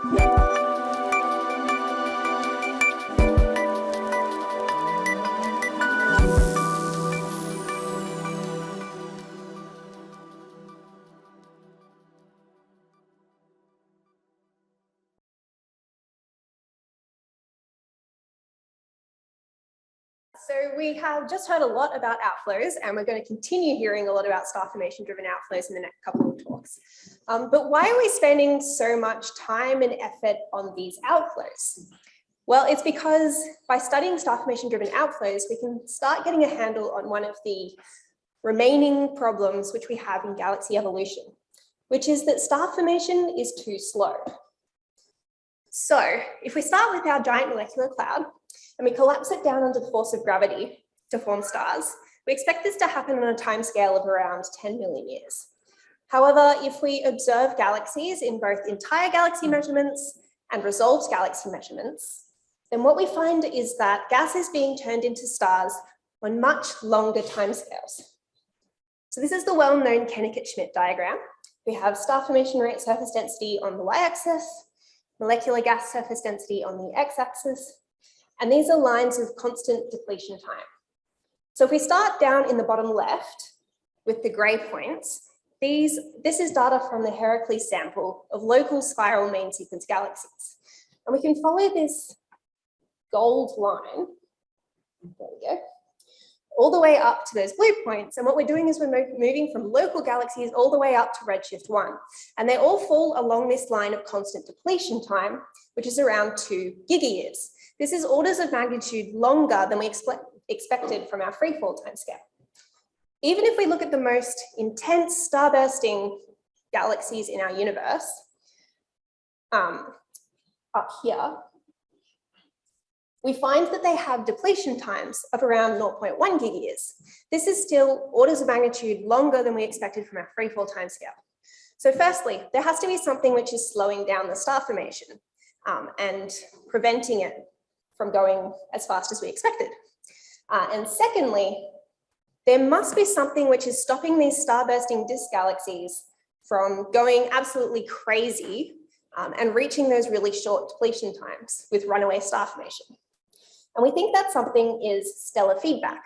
So we have just heard a lot about outflows, and we're going to continue hearing a lot about star formation-driven outflows in the next couple of talks. But why are we spending so much time and effort on these outflows? Well, it's because by studying star formation-driven outflows, we can start getting a handle on one of the remaining problems which we have in galaxy evolution, which is that star formation is too slow. So if we start with our giant molecular cloud, and we collapse it down under the force of gravity to form stars, we expect this to happen on a timescale of around 10 million years. However, if we observe galaxies in both entire galaxy measurements and resolved galaxy measurements, then what we find is that gas is being turned into stars on much longer timescales. So this is the well-known Kennickett-Schmidt diagram. We have star formation rate surface density on the y-axis, molecular gas surface density on the x-axis, and these are lines of constant depletion time. So if we start down in the bottom left with the gray points, this is data from the Heracles sample of local spiral main sequence galaxies. And we can follow this gold line, there we go, all the way up to those blue points. And what we're doing is we're moving from local galaxies all the way up to redshift 1. And they all fall along this line of constant depletion time, which is around 2 gigayears. This is orders of magnitude longer than we expected from our freefall timescale. Even if we look at the most intense starbursting galaxies in our universe, up here, we find that they have depletion times of around 0.1 gigayears. This is still orders of magnitude longer than we expected from our freefall timescale. So firstly, there has to be something which is slowing down the star formation and preventing it from going as fast as we expected. And secondly, there must be something which is stopping these starbursting disk galaxies from going absolutely crazy and reaching those really short depletion times with runaway star formation. And we think that something is stellar feedback.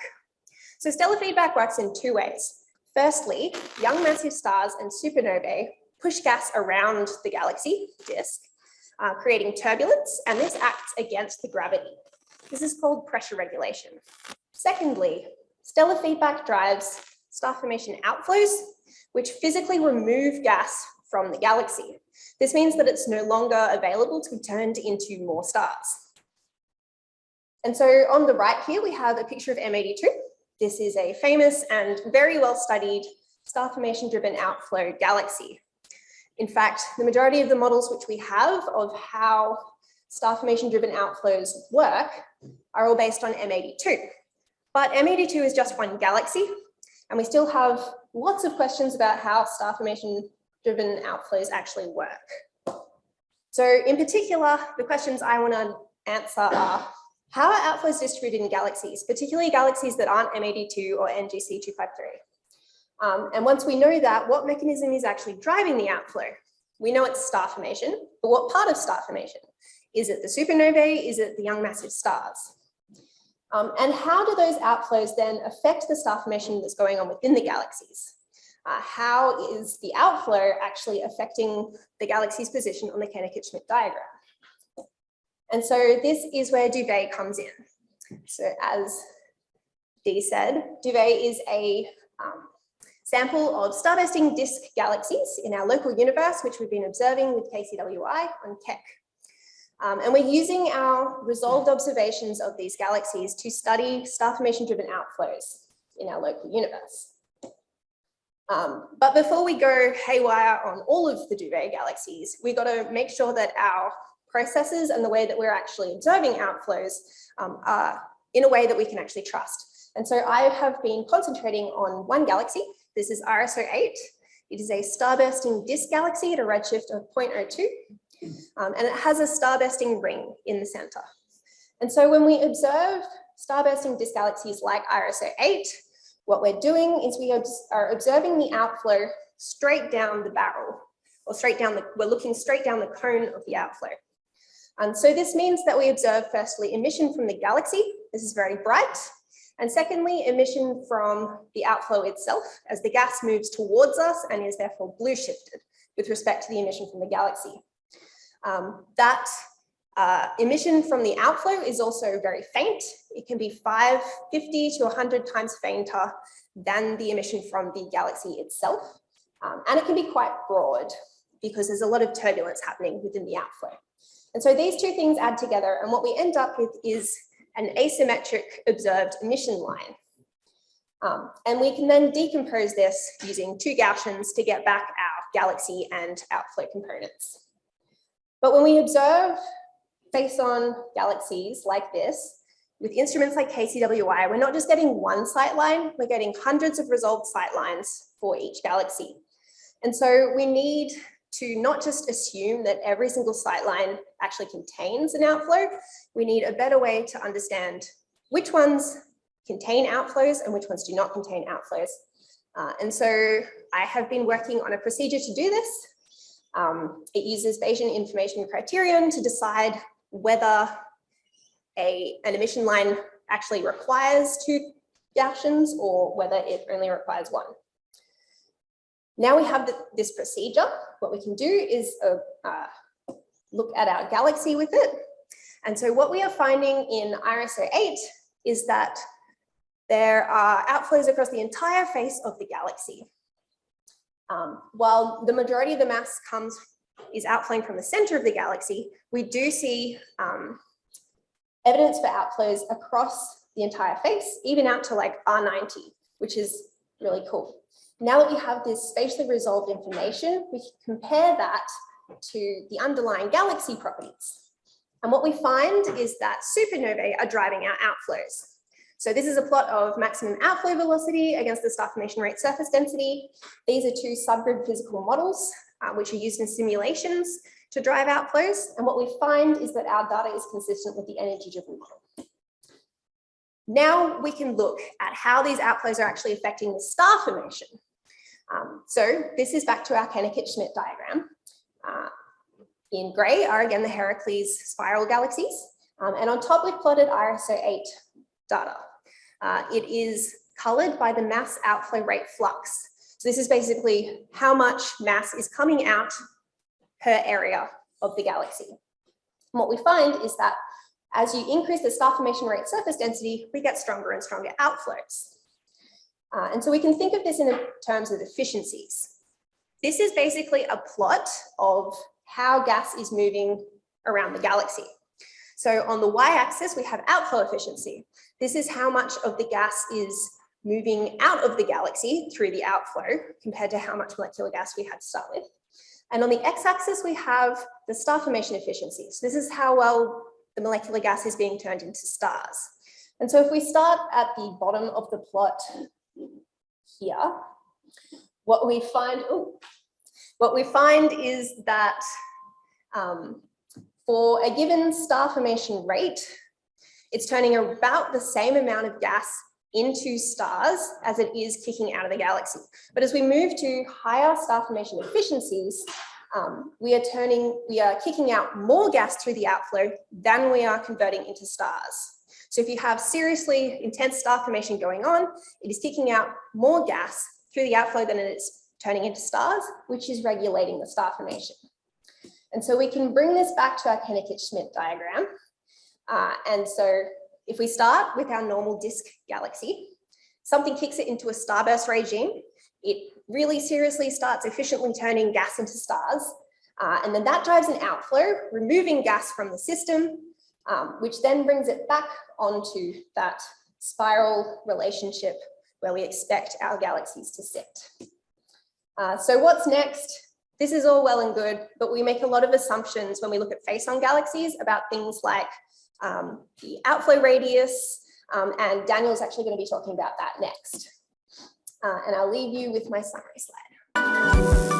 So stellar feedback works in 2 ways. Firstly, young massive stars and supernovae push gas around the galaxy disk, creating turbulence, and this acts against the gravity. This is called pressure regulation. Secondly, stellar feedback drives star formation outflows, which physically remove gas from the galaxy. This means that it's no longer available to be turned into more stars. And so on the right here, we have a picture of M82. This is a famous and very well studied star formation driven outflow galaxy. In fact, the majority of the models which we have of how star formation driven outflows work are all based on M82. But M82 is just one galaxy, and we still have lots of questions about how star formation driven outflows actually work. So in particular, the questions I want to answer are, how are outflows distributed in galaxies, particularly galaxies that aren't M82 or NGC 253? And once we know that, what mechanism is actually driving the outflow? We know it's star formation, but what part of star formation? Is it the supernovae? Is it the young massive stars? And how do those outflows then affect the star formation that's going on within the galaxies? How is the outflow actually affecting the galaxy's position on the Kennickett-Schmidt diagram? And so this is where DUVET comes in. So as Dee said, DUVET is a sample of starbursting disk galaxies in our local universe, which we've been observing with KCWI on Keck. And we're using our resolved observations of these galaxies to study star formation-driven outflows in our local universe. But before we go haywire on all of the DUVET galaxies, we've got to make sure that our processes and the way that we're actually observing outflows are in a way that we can actually trust. And so I have been concentrating on one galaxy. This is IRAS-08. It is a starbursting disk galaxy at a redshift of 0.02. And it has a starbursting ring in the center. And so when we observe starbursting disk galaxies like IRAS-08, what we're doing is we are observing the outflow straight down the barrel or we're looking straight down the cone of the outflow. And so this means that we observe firstly emission from the galaxy. This is very bright. And secondly, emission from the outflow itself as the gas moves towards us and is therefore blue shifted with respect to the emission from the galaxy. That emission from the outflow is also very faint. It can be 50 to 100 times fainter than the emission from the galaxy itself. And it can be quite broad because there's a lot of turbulence happening within the outflow. And so these two things add together, and what we end up with is an asymmetric observed emission line. And we can then decompose this using two Gaussians to get back our galaxy and outflow components. But when we observe face-on galaxies like this, with instruments like KCWI, we're not just getting one sight line, we're getting hundreds of resolved sight lines for each galaxy. And so we need to not just assume that every single sight line actually contains an outflow. We need a better way to understand which ones contain outflows and which ones do not contain outflows. And so I have been working on a procedure to do this. It uses Bayesian information criterion to decide whether an emission line actually requires two Gaussians or whether it only requires one. Now we have this procedure. What we can do is look at our galaxy with it. And so what we are finding in IRAS 08 is that there are outflows across the entire face of the galaxy. While the majority of the mass is outflowing from the center of the galaxy, we do see evidence for outflows across the entire face, even out to like R90, which is really cool. Now that we have this spatially resolved information, we can compare that to the underlying galaxy properties. And what we find is that supernovae are driving our outflows. So this is a plot of maximum outflow velocity against the star formation rate surface density. These are two subgrid physical models, which are used in simulations to drive outflows. And what we find is that our data is consistent with the energy-driven model. Now we can look at how these outflows are actually affecting the star formation. So this is back to our Reichardt-Schmidt diagram. In gray are again the Heracles spiral galaxies. And on top we've plotted IRAS 08 data. It is colored by the mass outflow rate flux. So this is basically how much mass is coming out per area of the galaxy. And what we find is that as you increase the star formation rate surface density, we get stronger and stronger outflows. And so we can think of this in terms of efficiencies. This is basically a plot of how gas is moving around the galaxy. So on the y-axis, we have outflow efficiency. This is how much of the gas is moving out of the galaxy through the outflow compared to how much molecular gas we had to start with. And on the x-axis, we have the star formation efficiency. So this is how well the molecular gas is being turned into stars. And so if we start at the bottom of the plot here, what we find is that for a given star formation rate, it's turning about the same amount of gas into stars as it is kicking out of the galaxy. But as we move to higher star formation efficiencies, we are kicking out more gas through the outflow than we are converting into stars. So if you have seriously intense star formation going on, it is kicking out more gas through the outflow than it is turning into stars, which is regulating the star formation. And so we can bring this back to our Reichardt-Schmidt diagram. And so if we start with our normal disk galaxy, something kicks it into a starburst regime. It really seriously starts efficiently turning gas into stars. And then that drives an outflow, removing gas from the system, which then brings it back onto that spiral relationship where we expect our galaxies to sit. So what's next? This is all well and good, but we make a lot of assumptions when we look at face-on galaxies about things like the outflow radius, and Daniel's actually going to be talking about that next. And I'll leave you with my summary slide.